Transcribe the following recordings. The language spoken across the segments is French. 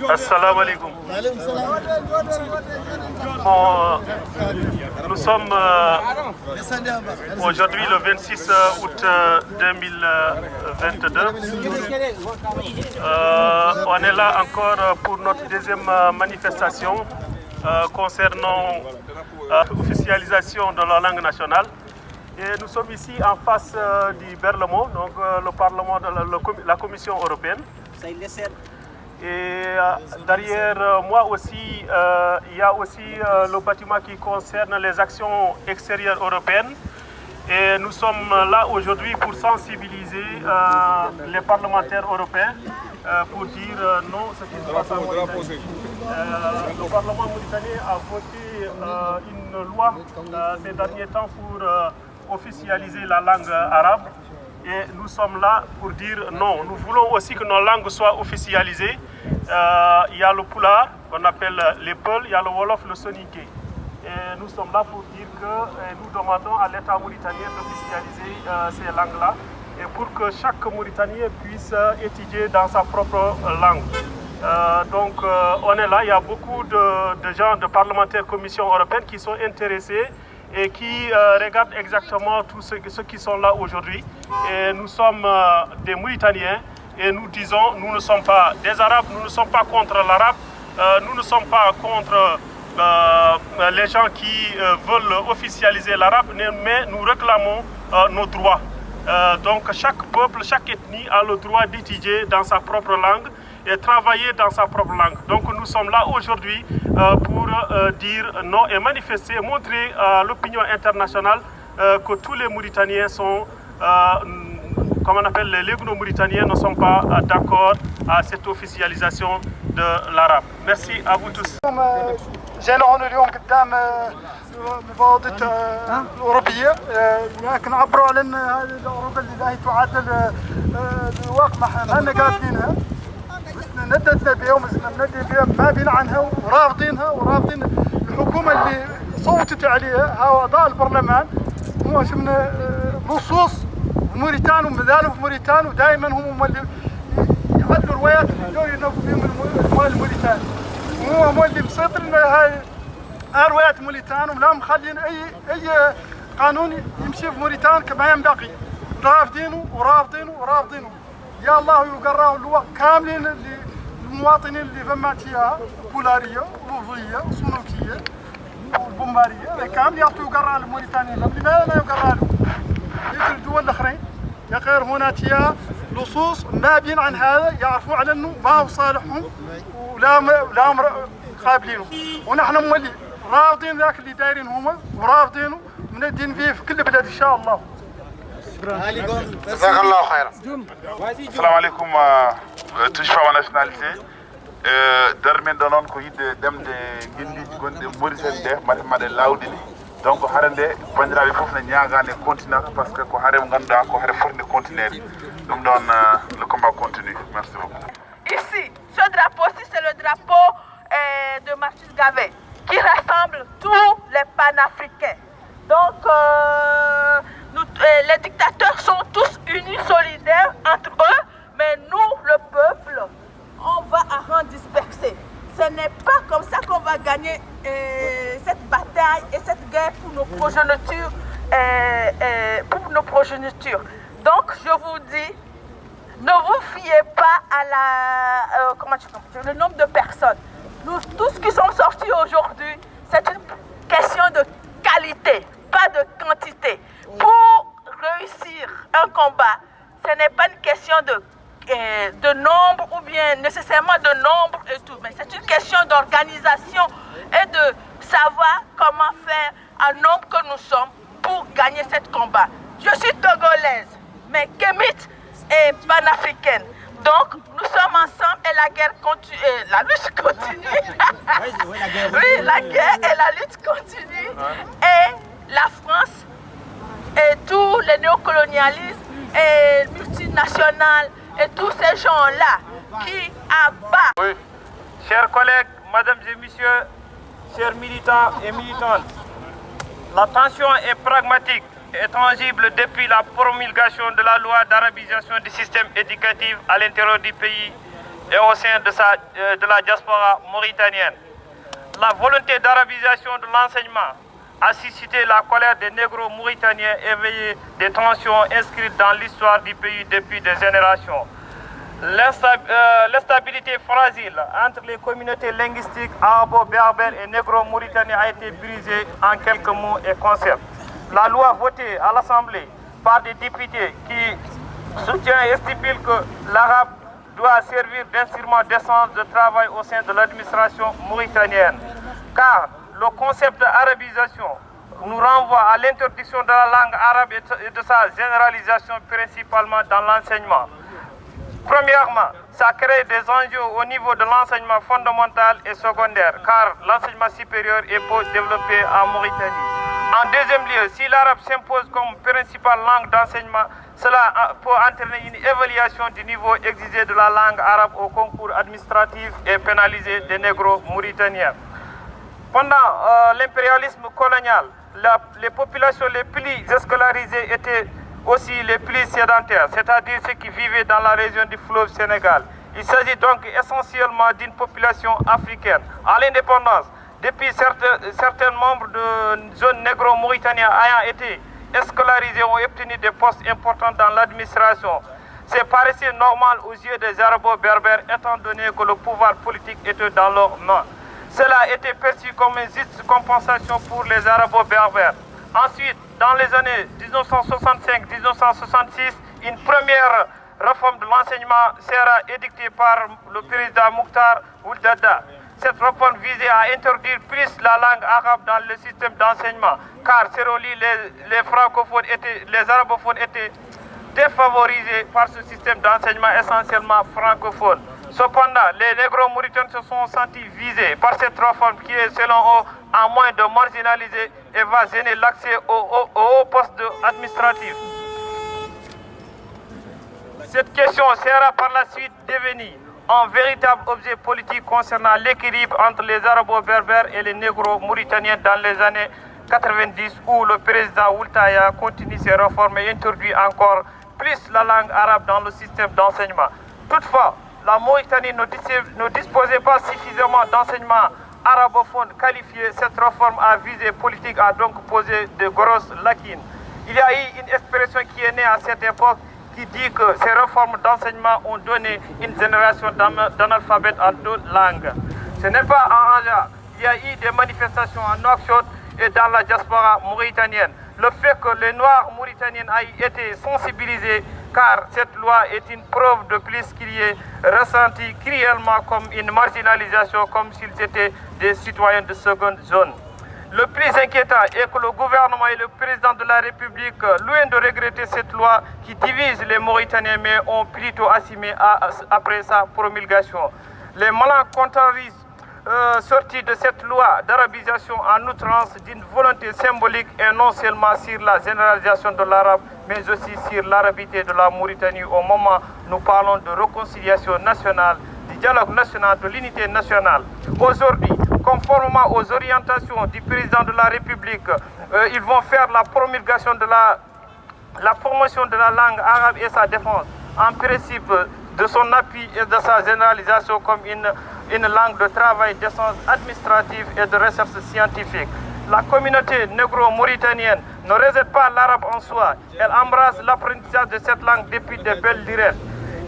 Assalamu alaikum. Bon, nous sommes aujourd'hui le 26 août 2022. On est là encore pour notre deuxième manifestation concernant l'officialisation de la langue nationale. Et nous sommes ici en face du Berlaymont, donc le Parlement de la Commission européenne. Et derrière moi aussi, il y a aussi le bâtiment qui concerne les actions extérieures européennes. Et nous sommes là aujourd'hui pour sensibiliser les parlementaires européens pour dire non ce qui se passe en Mauritanie. Le Parlement mauritanien a voté une loi ces derniers temps pour officialiser la langue arabe. Et nous sommes là pour dire non. Nous voulons aussi que nos langues soient officialisées. Il y a le Pulaar, qu'on appelle les Peuls, il y a le Wolof, le Soninké. Et nous sommes là pour dire que nous demandons à l'État mauritanien d'officialiser ces langues-là et pour que chaque Mauritanien puisse étudier dans sa propre langue. Donc on est là, il y a beaucoup de gens, de parlementaires Commission européenne qui sont intéressés et qui regardent exactement tous ceux qui sont là aujourd'hui. Et nous sommes des Mauritaniens et nous disons, nous ne sommes pas des Arabes, nous ne sommes pas contre l'arabe, nous ne sommes pas contre les gens qui veulent officialiser l'arabe, mais nous réclamons nos droits. Donc chaque peuple, chaque ethnie a le droit d'étudier dans sa propre langue et travailler dans sa propre langue. Donc nous sommes là aujourd'hui pour dire non et manifester, montrer à l'opinion internationale que tous les Mauritaniens sont, comme on appelle les légno-mauritaniens, ne sont pas d'accord à cette officialisation de l'arabe. Merci à vous tous. جينا هون اليوم قدام مفوضية الأوروبية لكن عبروا على أن هذه الأوروبا اللي هي تعادل الواقع ما لنا قابلينها نددنا بها ومازلنا مندين بها ما بين عنها ورافضينها ورافضين الحكومة اللي صوتت عليها أعضاء البرلمان هم شفنا لصوص موريتان ومازالوا في موريتان ودائما هم اللي يعدلوا الروايات اللي ينوبوا بهم المال الموريتاني هم اللي مسيطرين هاي روايات موريتان ولا مخلين اي قانون يمشي في موريتان كما ينبغي رافضينه ورافضينه ورافضينه يا الله يقراو الوقت كاملين للمواطنين اللي فماتيها بولاريه ووفيه وسلوكيه والبومباريه كامل يعطوا يقرا للموريتانيين لماذا ما يقرا لهم؟ مثل الدول الاخرين يا خير هناك لصوص نابين عن هذا يعرفوا على انه ما هو صالحهم ولا قابلينه ونحن مولي رافضين ذاك اللي دايرين هما ورافضينه ومندين فيه في كل بلاد ان شاء الله. جزاك الله خيرا. السلام عليكم تشفى وناشناليتي درمين دونون كو يدde demde guelliji gonɗe Mauritanie ɗe maɗe lawɗini donc harande bandiraɓe foof ne ñagane continue par ce que ko haare mo ganduɗa ko haare fotde continuede ɗum ɗon le combat continue. Merci beaucoup. Ici, ce drapeau-ci, c'est le drapeau de Martine Gavet, qui rassemble tous les panafricains. Donc, les dictateurs sont tous unis, solidaires entre eux, mais nous, le peuple, on va à rang dispersé. Ce n'est pas comme ça qu'on va gagner cette bataille et cette guerre pour nos progénitures. Donc, je vous dis, ne vous fiez pas à le nombre de personnes. Nous, tous qui sommes sortis aujourd'hui, c'est une question de qualité, pas de quantité. Pour réussir un combat, ce n'est pas une question de nombre ou bien nécessairement de nombre et tout, mais c'est une question d'organisation et de savoir comment faire en nombre que nous sommes pour gagner ce combat. Je suis togolaise, mais Kémit est panafricaine. Donc, nous sommes ensemble et la guerre continue, la lutte continue. Oui, la guerre et la lutte continue. Et la France et tous les néocolonialismes et multinationales et tous ces gens-là qui abattent. Oui. Chers collègues, mesdames et messieurs, chers militants et militantes, la tension est pragmatique et tangible depuis la promulgation de la loi d'arabisation du système éducatif à l'intérieur du pays et au sein de la diaspora mauritanienne. La volonté d'arabisation de l'enseignement a suscité la colère des négros mauritaniens éveillés des tensions inscrites dans l'histoire du pays depuis des générations. L'instabilité fragile entre les communautés linguistiques arabo-berbères et négro-mauritaniens a été brisée en quelques mots et concepts. La loi votée à l'Assemblée par des députés qui soutient et stipule que l'arabe doit servir d'instrument d'essence de travail au sein de l'administration mauritanienne. Car le concept d'arabisation nous renvoie à l'interdiction de la langue arabe et de sa généralisation principalement dans l'enseignement. Premièrement, ça crée des enjeux au niveau de l'enseignement fondamental et secondaire, car l'enseignement supérieur est peu développé en Mauritanie. En deuxième lieu, si l'arabe s'impose comme principale langue d'enseignement, cela peut entraîner une évaluation du niveau exigé de la langue arabe au concours administratif et pénaliser des négros mauritaniens. Pendant l'impérialisme colonial, les populations les plus escolarisées étaient aussi les plus sédentaires, c'est-à-dire ceux qui vivaient dans la région du fleuve Sénégal. Il s'agit donc essentiellement d'une population africaine. À l'indépendance, depuis certains membres de zones négro-mauritaniennes ayant été escolarisés ont obtenu des postes importants dans l'administration. C'est paraissait normal aux yeux des arabo-berbères étant donné que le pouvoir politique était dans leurs mains. Cela a été perçu comme une juste compensation pour les arabo-berbères. Ensuite, dans les années 1965-1966, une première réforme de l'enseignement sera édictée par le président Mokhtar Ould Daddah. Cette réforme visait à interdire plus la langue arabe dans le système d'enseignement, car selon lui, les arabophones étaient défavorisés par ce système d'enseignement essentiellement francophone. Cependant, les négro-mauritaniens se sont sentis visés par cette réforme qui est, selon eux, en moins de marginaliser et va gêner l'accès aux postes administratifs. Cette question sera par la suite devenue un véritable objet politique concernant l'équilibre entre les arabo-berbères et les négro-mauritaniens dans les années 90 où le président Ould Daddah continue ses réformes et introduit encore plus la langue arabe dans le système d'enseignement. Toutefois, la Mauritanie ne disposait pas suffisamment d'enseignement arabophone qualifié. Cette réforme à visée politique a donc posé de grosses lacunes. Il y a eu une expression qui est née à cette époque qui dit que ces réformes d'enseignement ont donné une génération d'analphabètes en deux langues. Ce n'est pas un hasard. Il y a eu des manifestations en Nouakchott et dans la diaspora mauritanienne. Le fait que les Noirs mauritaniens aient été sensibilisés, car cette loi est une preuve de plus qu'il y est ressenti cruellement comme une marginalisation, comme s'ils étaient des citoyens de seconde zone. Le plus inquiétant est que le gouvernement et le président de la République, loin de regretter cette loi qui divise les Mauritaniens, mais ont plutôt assumé après sa promulgation. Les malencontreuses sorties de cette loi d'arabisation en outrance d'une volonté symbolique et non seulement sur la généralisation de l'arabe, mais aussi sur l'arabité de la Mauritanie au moment où nous parlons de réconciliation nationale, du dialogue national, de l'unité nationale. Aujourd'hui, conformément aux orientations du président de la République, ils vont faire la promulgation de la promotion de la langue arabe et sa défense, en principe de son appui et de sa généralisation comme une langue de travail, d'essence administrative et de recherche scientifique. La communauté négro-mauritanienne ne rejette pas l'arabe en soi, elle embrasse l'apprentissage de cette langue depuis de belles lurette.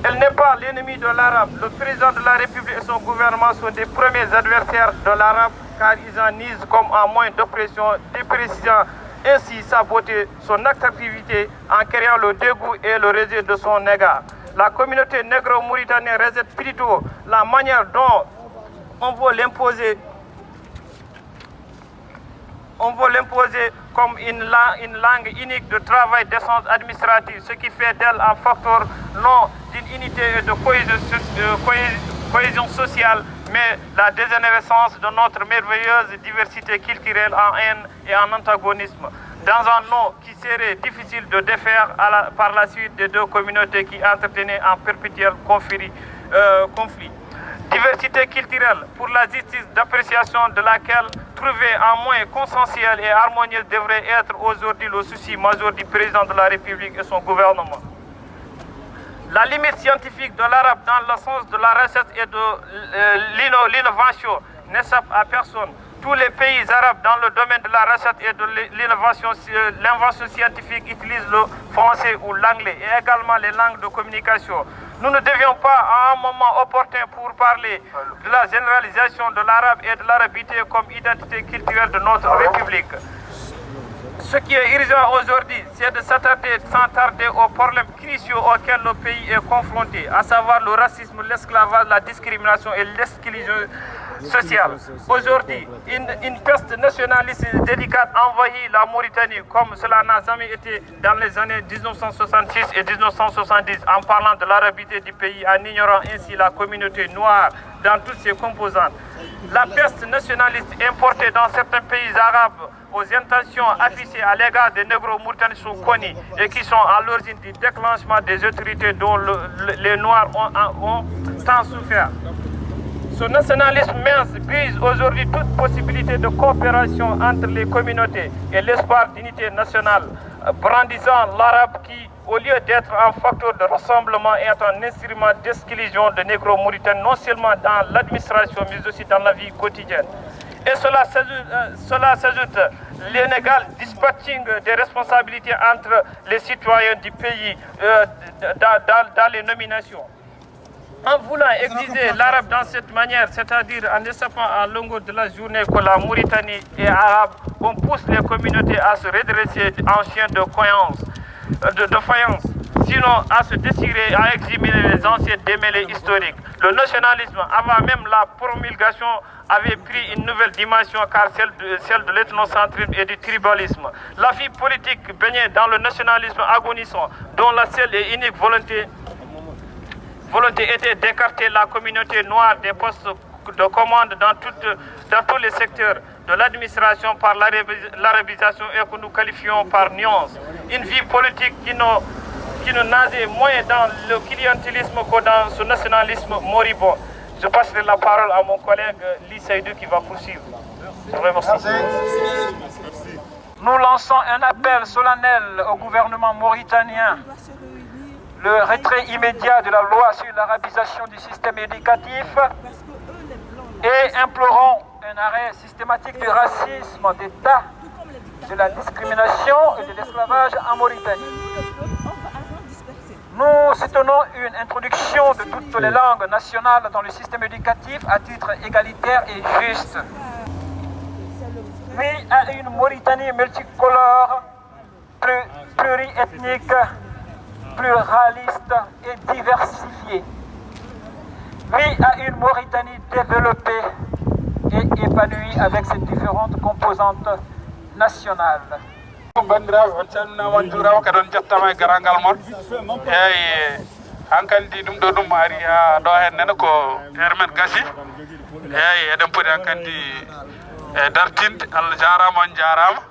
Elle n'est pas l'ennemi de l'arabe. Le président de la République et son gouvernement sont des premiers adversaires de l'arabe car ils en usent comme un moyen d'oppression, dépréciant ainsi sa beauté, son attractivité en créant le dégoût et le rejet de son égard. La communauté négro-mauritanienne rejette plutôt la manière dont on veut l'imposer comme une langue unique de travail d'essence administrative, ce qui fait d'elle un facteur non d'une unité et de cohésion sociale, mais la dégénérescence de notre merveilleuse diversité culturelle en haine et en antagonisme, dans un nom qui serait difficile de défaire par la suite des deux communautés qui entretenaient un perpétuel conflit. Diversité culturelle pour la justice d'appréciation de laquelle trouver un moyen consensuel et harmonieux devrait être aujourd'hui le souci majeur du président de la République et son gouvernement. La limite scientifique de l'arabe dans le sens de la recette et de l'innovation n'échappe à personne. Tous les pays arabes dans le domaine de la recette et de l'invention scientifique utilisent le français ou l'anglais et également les langues de communication. Nous ne devions pas, à un moment opportun pour parler de la généralisation de l'arabe et de l'arabité comme identité culturelle de notre République. Ce qui est urgent aujourd'hui, c'est de s'attarder sans tarder aux problèmes cruciaux auxquels le pays est confronté, à savoir le racisme, l'esclavage, la discrimination et l'exclusion sociale. Aujourd'hui, une peste nationaliste délicate envahit la Mauritanie comme cela n'a jamais été dans les années 1966 et 1970 en parlant de l'arabité du pays, en ignorant ainsi la communauté noire dans toutes ses composantes. La peste nationaliste importée dans certains pays arabes aux intentions affichées à l'égard des négro-mauritaniens sont connues et qui sont à l'origine du déclenchement des autorités dont les Noirs ont tant souffert. Ce nationalisme mince brise aujourd'hui toute possibilité de coopération entre les communautés et l'espoir d'unité nationale, brandissant l'arabe qui, au lieu d'être un facteur de rassemblement, est un instrument d'exclusion de négro-mauritaniens, non seulement dans l'administration, mais aussi dans la vie quotidienne. Et cela s'ajoute l'inégal dispatching des responsabilités entre les citoyens du pays dans les nominations. En voulant exiger l'arabe dans cette manière, c'est-à-dire en échappant à longueur de la journée que la Mauritanie est arabe, on pousse les communautés à se redresser en chien de faïence, sinon à se désirer, à examiner les anciens démêlés historiques. Le nationalisme, avant même la promulgation, avait pris une nouvelle dimension car celle de l'ethnocentrisme et du tribalisme. La vie politique baignée dans le nationalisme agonissant, dont la seule et unique volonté était d'écarter la communauté noire des postes de commande dans tous les secteurs de l'administration par l'arabisation et que nous qualifions par nuance. Une vie politique qui ne nageait moins dans le clientélisme que dans ce nationalisme moribond. Je passerai la parole à mon collègue Ly Seydou qui va poursuivre. Je vous remercie. Nous lançons un appel solennel au gouvernement mauritanien. Le retrait immédiat de la loi sur l'arabisation du système éducatif et implorons un arrêt systématique du racisme d'État, de la discrimination et de l'esclavage en Mauritanie. Nous soutenons une introduction de toutes les langues nationales dans le système éducatif à titre égalitaire et juste. Oui à une Mauritanie multicolore, pluriethnique, pluraliste et diversifiée. Oui à une Mauritanie développée et épanouie avec ses différentes composantes nationales. bandiraɓe on calminama on juurama kadi on jettama e garangal mon eyyi hankkandi ɗum ɗo ɗum ari ha ɗo hennene ko heure men gasi eyyi eɗen pooti hankkandi e dartinde Allah jarama on jarama